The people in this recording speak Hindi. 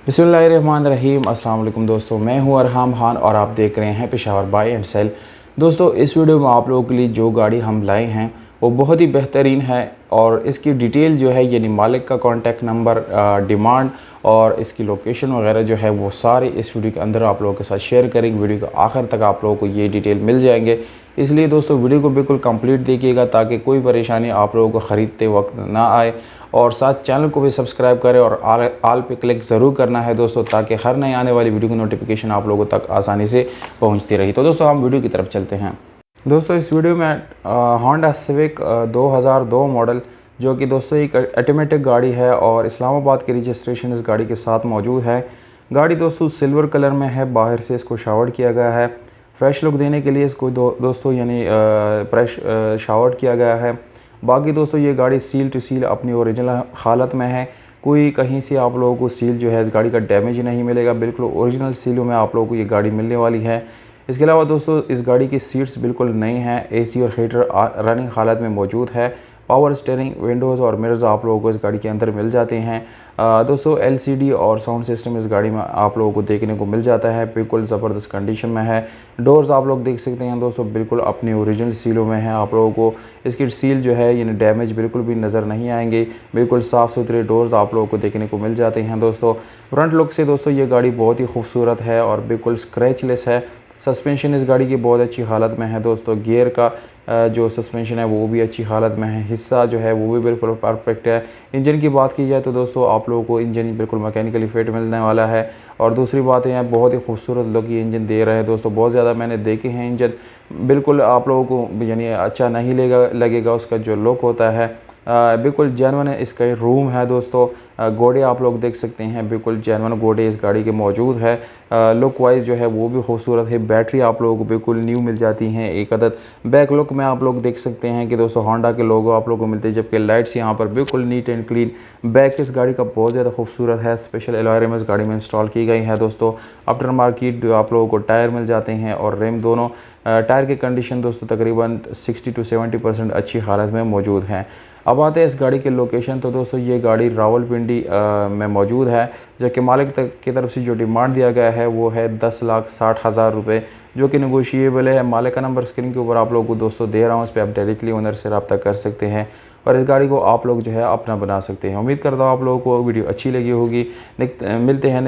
बिस्मिल्लाहिर्रहमानिर्रहीम। अस्सलाम वालेकुम दोस्तों, मैं हूं अरहम खान और आप देख रहे हैं पेशावर बाय एंड सेल। दोस्तों, इस वीडियो में आप लोगों के लिए जो गाड़ी हम लाए हैं वो बहुत ही बेहतरीन है और इसकी डिटेल जो है यानी मालिक का कॉन्टैक्ट नंबर, डिमांड और इसकी लोकेशन वगैरह जो है वो सारे इस वीडियो के अंदर आप लोगों के साथ शेयर करेंगे। वीडियो के आखिर तक आप लोगों को ये डिटेल मिल जाएंगे, इसलिए दोस्तों वीडियो को बिल्कुल कंप्लीट देखिएगा ताकि कोई परेशानी आप लोगों को ख़रीदते वक्त ना आए। और साथ चैनल को भी सब्सक्राइब करें और आल पे क्लिक ज़रूर करना है दोस्तों, ताकि हर नई आने वाली वीडियो की नोटिफिकेशन आप लोगों तक आसानी से पहुंचती रही। तो दोस्तों हम वीडियो की तरफ चलते हैं। दोस्तों, इस वीडियो में होंडा सिविक 2002 मॉडल, जो कि दोस्तों एक ऑटोमेटिक गाड़ी है और इस्लामाबाद की रजिस्ट्रेशन इस गाड़ी के साथ मौजूद है। गाड़ी दोस्तों सिल्वर कलर में है, बाहर से इसको शावर्ड किया गया है। फ्रेश लुक देने के लिए इसको दोस्तों यानी फ्रेश शावर्ड किया गया है। बाकी दोस्तों ये गाड़ी सील टू सील अपनी ओरिजिनल हालत में है। कोई कहीं से आप लोगों को सील जो है इस गाड़ी का डैमेज नहीं मिलेगा, बिल्कुल ओरिजिनल सीलों में आप लोगों को ये गाड़ी मिलने वाली है। इसके अलावा दोस्तों इस गाड़ी की सीट्स बिल्कुल नई हैं, एसी और हीटर रनिंग हालत में मौजूद है। पावर स्टीयरिंग, विंडोज़ और मिरर्स आप लोगों को इस गाड़ी के अंदर मिल जाते हैं। दोस्तों एलसीडी और साउंड सिस्टम इस गाड़ी में आप लोगों को देखने को मिल जाता है, बिल्कुल ज़बरदस्त कंडीशन में है। डोर्स आप लोग देख सकते हैं दोस्तों, बिल्कुल अपनी ओरिजिनल सीलों में है। आप लोगों को इसकी सील जो है यानी डैमेज बिल्कुल भी नज़र नहीं आएंगे, बिल्कुल साफ़ सुथरे डोर्स आप लोगों को देखने को मिल जाते हैं। दोस्तों फ्रंट लुक से दोस्तों ये गाड़ी बहुत ही खूबसूरत है और बिल्कुल स्क्रैचलेस है। सस्पेंशन इस गाड़ी की बहुत अच्छी हालत में है दोस्तों। गियर का जो सस्पेंशन है वो भी अच्छी हालत में है, हिस्सा जो है वो भी बिल्कुल परफेक्ट है। इंजन की बात की जाए तो दोस्तों आप लोगों को इंजन बिल्कुल मैकेनिकली फिट मिलने वाला है। और दूसरी बात है, बहुत ही खूबसूरत लुक ये इंजन दे रहे हैं दोस्तों। बहुत ज़्यादा मैंने देखे हैं इंजन, बिल्कुल आप लोगों को यानी अच्छा नहीं लगेगा उसका जो लुक होता है। बिल्कुल जेन्युइन इसका रूम है दोस्तों। घोड़े आप लोग देख सकते हैं, बिल्कुल जेन्युइन घोड़े इस गाड़ी के मौजूद है। लुक वाइज जो है वो भी खूबसूरत है। बैटरी आप लोगों को बिल्कुल न्यू मिल जाती हैं एक अदद। बैक लुक में आप लोग देख सकते हैं कि दोस्तों होंडा के लोगो आप लोगों को मिलते हैं, जबकि लाइट्स यहाँ पर बिल्कुल नीट एंड क्लीन। बैक इस गाड़ी का बहुत ज़्यादा खूबसूरत है। स्पेशल एलॉय रिम इस गाड़ी में इंस्टॉल की गई है दोस्तों। आफ्टर मार्केट आप लोगों को टायर मिल जाते हैं और रिम दोनों। टायर की कंडीशन दोस्तों तकरीबन 60 to 70% अच्छी हालत में मौजूद हैं। अब आते हैं इस गाड़ी के लोकेशन। तो दोस्तों ये गाड़ी रावलपिंडी में मौजूद है, जबकि मालिक तक की तरफ से जो डिमांड दिया गया है वो है 10,60,000 रुपये, जो कि नेगोशिएबल है। मालिक का नंबर स्क्रीन के ऊपर आप लोगों को दोस्तों दे रहा हूँ, इस पर आप डायरेक्टली ओनर से रब्ता कर सकते हैं और इस गाड़ी को आप लोग जो है अपना बना सकते हैं। उम्मीद करता हूँ आप लोगों को वीडियो अच्छी लगी होगी। मिलते हैं